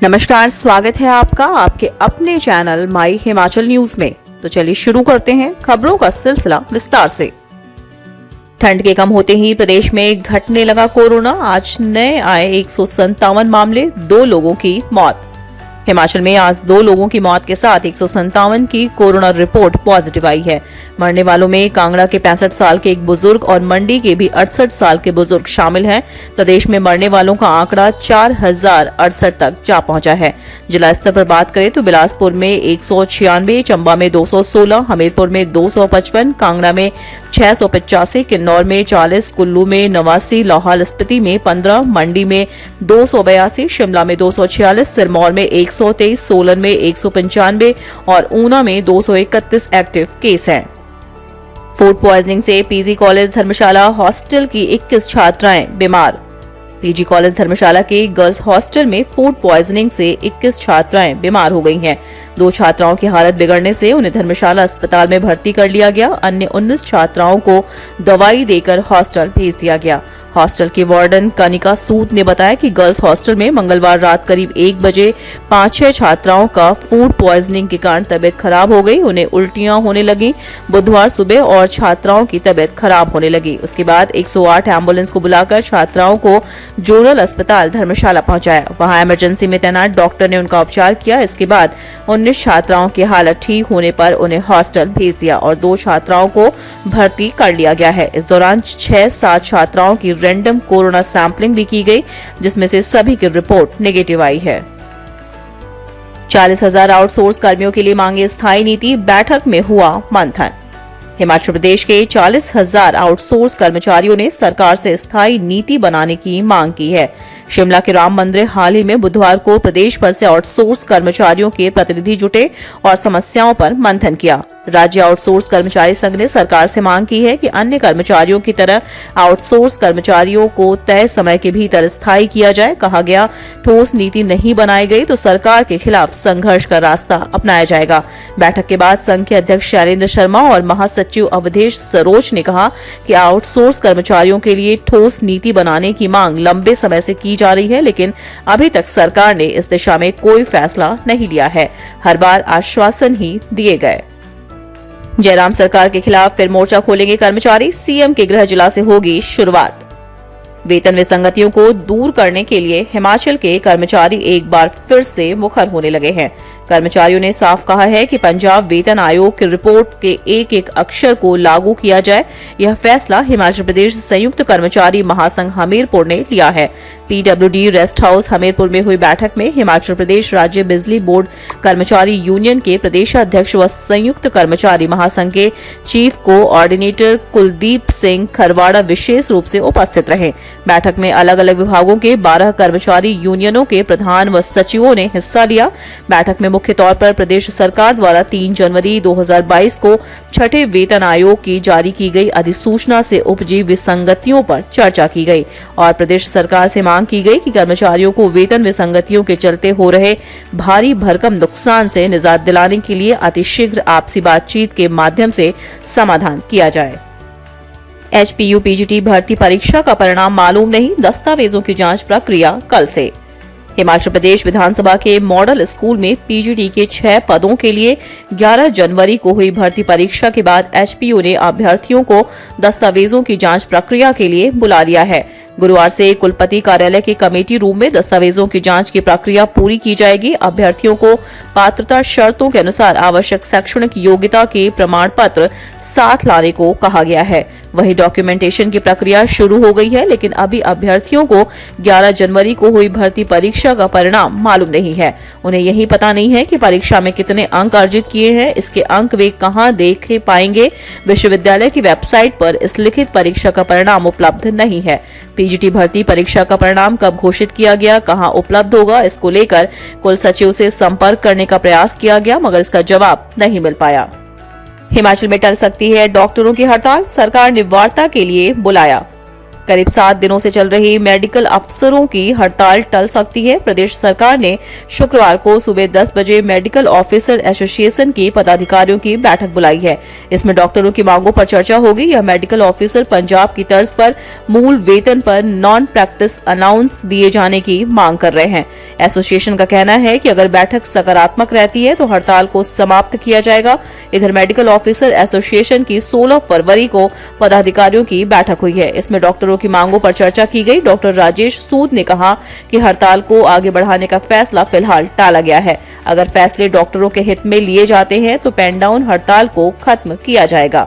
नमस्कार, स्वागत है आपका आपके अपने चैनल माई हिमाचल न्यूज में। तो चलिए शुरू करते हैं खबरों का सिलसिला विस्तार से। ठंड के कम होते ही प्रदेश में घटने लगा कोरोना। आज नए आए 157 मामले, 2 लोगों की मौत। हिमाचल में आज 2 लोगों की मौत के साथ 157 की कोरोना रिपोर्ट पॉजिटिव आई है। मरने वालों में कांगड़ा के 65 साल के एक बुजुर्ग और मंडी के भी 68 साल के बुजुर्ग शामिल हैं। प्रदेश में मरने वालों का आंकड़ा 4068 तक जा पहुंचा है। जिला स्तर पर बात करें तो बिलासपुर में 196, चंबा में 216, हमीरपुर में 255, कांगड़ा में 685, किन्नौर में 40, कुल्लू में 89, लाहौल स्पीति में 15, मंडी में 282, शिमला में 246, सिरमौर में 123, सोलन में 195 और ऊना में 231 एक्टिव केस हैं। फूड पॉइजनिंग से पीजी कॉलेज धर्मशाला हॉस्टल की 21 छात्राएं बीमार। पीजी कॉलेज धर्मशाला के गर्ल्स हॉस्टल में फूड पॉइजनिंग से 21 छात्राएं बीमार हो गई हैं। 2 छात्राओं की हालत बिगड़ने से उन्हें धर्मशाला अस्पताल में भर्ती कर लिया गया। अन्य 19 छात्राओं को दवाई देकर हॉस्टल भेज दिया गया। हॉस्टल की वार्डन कनिका सूद ने बताया कि गर्ल्स हॉस्टल में मंगलवार रात करीब 1 बजे 5-6 छात्राओं का फूड पॉइजनिंग के कारण तबियत खराब हो गई। उन्हें उल्टियां होने लगी। बुधवार सुबह और छात्राओं की तबियत खराब होने लगी। उसके बाद 108 एम्बुलेंस को बुलाकर छात्राओं को जोनल अस्पताल धर्मशाला पहुंचाया। वहां इमरजेंसी में तैनात डॉक्टर ने उनका उपचार किया। इसके बाद 19 छात्राओं की हालत ठीक होने पर उन्हें हॉस्टल भेज दिया और 2 छात्राओं को भर्ती कर लिया गया है। इस दौरान 6-7 छात्राओं की रैंडम कोरोना सैंपलिंग भी की गई, जिसमें से सभी की रिपोर्ट नेगेटिव आई है। 40,000 आउटसोर्स कर्मियों के लिए मांगे स्थायी नीति, बैठक में हुआ मंथन। हिमाचल प्रदेश के 40,000 आउटसोर्स कर्मचारियों ने सरकार से स्थायी नीति बनाने की मांग की है। शिमला के राम मंदिर हाल ही में बुधवार को प्रदेश भर से आउटसोर्स कर्मचारियों के प्रतिनिधि जुटे और समस्याओं पर मंथन किया। राज्य आउटसोर्स कर्मचारी संघ ने सरकार से मांग की है कि अन्य कर्मचारियों की तरह आउटसोर्स कर्मचारियों को तय समय के भीतर स्थायी किया जाए। कहा गया, ठोस नीति नहीं बनाई गई तो सरकार के खिलाफ संघर्ष का रास्ता अपनाया जाएगा। बैठक के बाद संघ के अध्यक्ष शैलेंद्र शर्मा और महासचिव अवधेश सरोज ने कहा कि आउटसोर्स कर्मचारियों के लिए ठोस नीति बनाने की मांग लंबे समय से की जा रही है, लेकिन अभी तक सरकार ने इस दिशा में कोई फैसला नहीं लिया है। हर बार आश्वासन ही दिए गए। जयराम सरकार के खिलाफ फिर मोर्चा खोलेंगे कर्मचारी, सीएम के गृह जिला से होगी शुरुआत। वेतन विसंगतियों को दूर करने के लिए हिमाचल के कर्मचारी एक बार फिर से मुखर होने लगे हैं। कर्मचारियों ने साफ कहा है कि पंजाब वेतन आयोग की रिपोर्ट के एक-एक अक्षर को लागू किया जाए। यह फैसला हिमाचल प्रदेश संयुक्त कर्मचारी महासंघ हमीरपुर ने लिया है। पीडब्ल्यूडी रेस्ट हाउस हमीरपुर में हुई बैठक में हिमाचल प्रदेश राज्य बिजली बोर्ड कर्मचारी यूनियन के प्रदेशाध्यक्ष व संयुक्त कर्मचारी महासंघ के चीफ कोऑर्डिनेटर कुलदीप सिंह खरवाड़ा विशेष रूप से उपस्थित रहे। बैठक में अलग अलग विभागों के 12 कर्मचारी यूनियनों के प्रधान व सचिवों ने हिस्सा लिया। बैठक में मुख्य तौर पर प्रदेश सरकार द्वारा 3 जनवरी 2022 को छठे वेतन आयोग की जारी की गई अधिसूचना से उपजी विसंगतियों पर चर्चा की गई और प्रदेश सरकार से मांग की गई कि कर्मचारियों को वेतन विसंगतियों के चलते हो रहे भारी भरकम नुकसान से निजात दिलाने के लिए अतिशीघ्र आपसी बातचीत के माध्यम से समाधान किया जाए। एचपीयू पीजीटी भर्ती परीक्षा का परिणाम मालूम नहीं, दस्तावेजों की जांच प्रक्रिया कल से। हिमाचल प्रदेश विधानसभा के मॉडल स्कूल में पीजीटी के 6 पदों के लिए 11 जनवरी को हुई भर्ती परीक्षा के बाद एचपीयू ने अभ्यर्थियों को दस्तावेजों की जांच प्रक्रिया के लिए बुला लिया है। गुरुवार से कुलपति कार्यालय के कमेटी रूम में दस्तावेजों की जांच की प्रक्रिया पूरी की जाएगी। अभ्यर्थियों को पात्रता शर्तों के अनुसार आवश्यक शैक्षणिक योग्यता के प्रमाण पत्र साथ लाने को कहा गया है। वहीं डॉक्यूमेंटेशन की प्रक्रिया शुरू हो गई है, लेकिन अभी अभ्यर्थियों को 11 जनवरी को हुई भर्ती परीक्षा का परिणाम मालूम नहीं है। उन्हें यही पता नहीं है कि परीक्षा में कितने अंक अर्जित किए हैं। इसके अंक वे कहां देख पाएंगे। विश्वविद्यालय की वेबसाइट पर इस लिखित परीक्षा का परिणाम उपलब्ध नहीं है। पीजीटी भर्ती परीक्षा का परिणाम कब घोषित किया गया, कहां उपलब्ध होगा, इसको लेकर कुल सचिव से संपर्क करने का प्रयास किया गया, मगर इसका जवाब नहीं मिल पाया। हिमाचल में टल सकती है डॉक्टरों की हड़ताल, सरकार ने वार्ता के लिए बुलाया। करीब 7 दिनों से चल रही मेडिकल अफसरों की हड़ताल टल सकती है। प्रदेश सरकार ने शुक्रवार को सुबह 10 बजे मेडिकल ऑफिसर एसोसिएशन के पदाधिकारियों की बैठक बुलाई है। इसमें डॉक्टरों की मांगों पर चर्चा होगी। यह मेडिकल ऑफिसर पंजाब की तर्ज पर मूल वेतन पर नॉन प्रैक्टिस अलाउंस दिए जाने की मांग कर रहे हैं। एसोसिएशन का कहना है कि अगर बैठक सकारात्मक रहती है तो हड़ताल को समाप्त किया जाएगा। इधर मेडिकल ऑफिसर एसोसिएशन की 16 फरवरी को पदाधिकारियों की बैठक हुई है। इसमें डॉक्टरों की मांगों पर चर्चा की गई। डॉक्टर राजेश सूद ने कहा कि हड़ताल को आगे बढ़ाने का फैसला फिलहाल टाला गया है। अगर फैसले डॉक्टरों के हित में लिए जाते हैं तो पेन डाउन हड़ताल को खत्म किया जाएगा।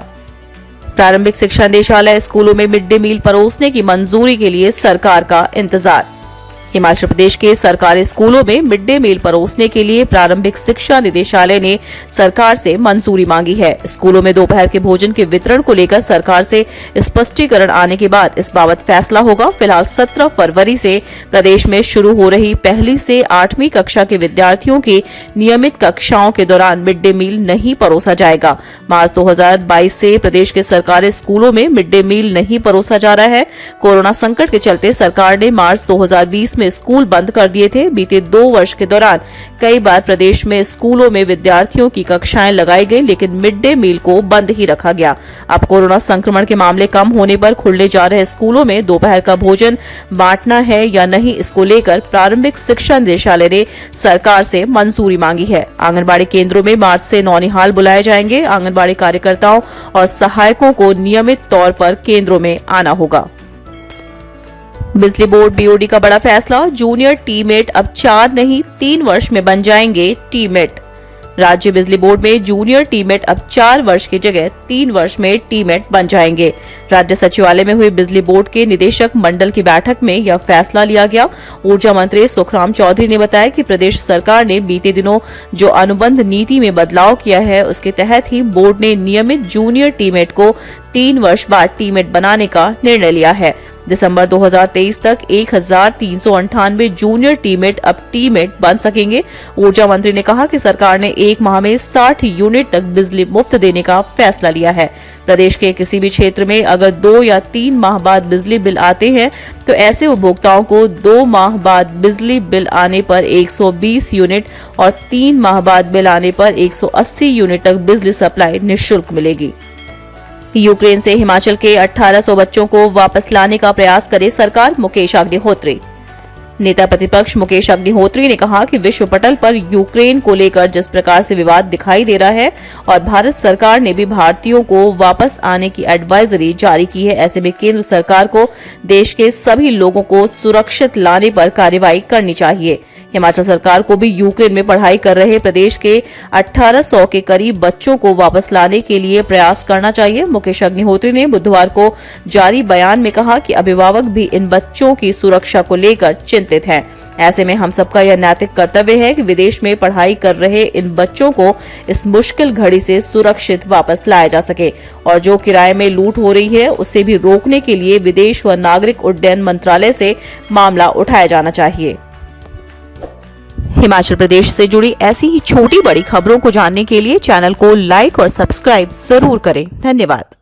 प्रारंभिक शिक्षा निदेशालय स्कूलों में मिड डे मील परोसने की मंजूरी के लिए सरकार का इंतजार। हिमाचल प्रदेश के सरकारी स्कूलों में मिड डे मील परोसने के लिए प्रारंभिक शिक्षा निदेशालय ने सरकार से मंजूरी मांगी है। स्कूलों में दोपहर के भोजन के वितरण को लेकर सरकार से स्पष्टीकरण आने के बाद इस बाबत फैसला होगा। फिलहाल 17 फरवरी से प्रदेश में शुरू हो रही 1ली से 8वीं कक्षा के विद्यार्थियों की नियमित कक्षाओं के दौरान मिड डे मील नहीं परोसा जाएगा। मार्च 2022 से प्रदेश के सरकारी स्कूलों में मिड डे मील नहीं परोसा जा रहा है। कोरोना संकट के चलते सरकार ने मार्च 2020 में स्कूल बंद कर दिए थे। बीते 2 वर्ष के दौरान कई बार प्रदेश में स्कूलों में विद्यार्थियों की कक्षाएं लगाई गई, लेकिन मिड डे मील को बंद ही रखा गया। अब कोरोना संक्रमण के मामले कम होने पर खुलने जा रहे स्कूलों में दोपहर का भोजन बांटना है या नहीं, इसको लेकर प्रारंभिक शिक्षा निदेशालय ने सरकार से मंजूरी मांगी है। आंगनबाड़ी केंद्रों में मार्च से नौनिहाल बुलाए जाएंगे। आंगनबाड़ी कार्यकर्ताओं और सहायकों को नियमित तौर पर केंद्रों में आना होगा। बिजली बोर्ड बीओडी का बड़ा फैसला। जूनियर टीमेट अब 4 नहीं 3 वर्ष में बन जाएंगे टीमेट। राज्य बिजली बोर्ड में जूनियर टीमेट अब 4 वर्ष की जगह 3 वर्ष में टीमेट बन जाएंगे। राज्य सचिवालय में हुई बिजली बोर्ड के निदेशक मंडल की बैठक में यह फैसला लिया गया। ऊर्जा मंत्री सुखराम चौधरी ने बताया कि प्रदेश सरकार ने बीते दिनों जो अनुबंध नीति में बदलाव किया है, उसके तहत ही बोर्ड ने नियमित जूनियर टीमेट को 3 वर्ष बाद टीमेट बनाने का निर्णय लिया है। दिसंबर 2023 तक 1398 जूनियर टीमेट अब टीमेट बन सकेंगे। ऊर्जा मंत्री ने कहा कि सरकार ने 1 माह में 60 यूनिट तक बिजली मुफ्त देने का फैसला लिया है। प्रदेश के किसी भी क्षेत्र में अगर 2 या 3 माह बाद बिजली बिल आते हैं तो ऐसे उपभोक्ताओं को 2 माह बाद बिजली बिल आने पर 120 यूनिट और 3 माह बाद बिल आने पर 180 यूनिट तक बिजली सप्लाई निःशुल्क मिलेगी। यूक्रेन से हिमाचल के 1800 बच्चों को वापस लाने का प्रयास करे सरकार। मुकेश अग्निहोत्री। नेता प्रतिपक्ष मुकेश अग्निहोत्री ने कहा कि विश्व पटल पर यूक्रेन को लेकर जिस प्रकार से विवाद दिखाई दे रहा है और भारत सरकार ने भी भारतीयों को वापस आने की एडवाइजरी जारी की है, ऐसे में केंद्र सरकार को देश के सभी लोगों को सुरक्षित लाने पर कार्रवाई करनी चाहिए। हिमाचल सरकार को भी यूक्रेन में पढ़ाई कर रहे प्रदेश के 1800 के करीब बच्चों को वापस लाने के लिए प्रयास करना चाहिए। मुकेश अग्निहोत्री ने बुधवार को जारी बयान में कहा कि अभिभावक भी इन बच्चों की सुरक्षा को लेकर चिंतित हैं। ऐसे में हम सबका यह नैतिक कर्तव्य है कि विदेश में पढ़ाई कर रहे इन बच्चों को इस मुश्किल घड़ी से सुरक्षित वापस लाया जा सके और जो किराए में लूट हो रही है उसे भी रोकने के लिए विदेश व नागरिक उड्डयन मंत्रालय से मामला उठाया जाना चाहिए। हिमाचल प्रदेश से जुड़ी ऐसी ही छोटी बड़ी खबरों को जानने के लिए चैनल को लाइक और सब्सक्राइब जरूर करें। धन्यवाद।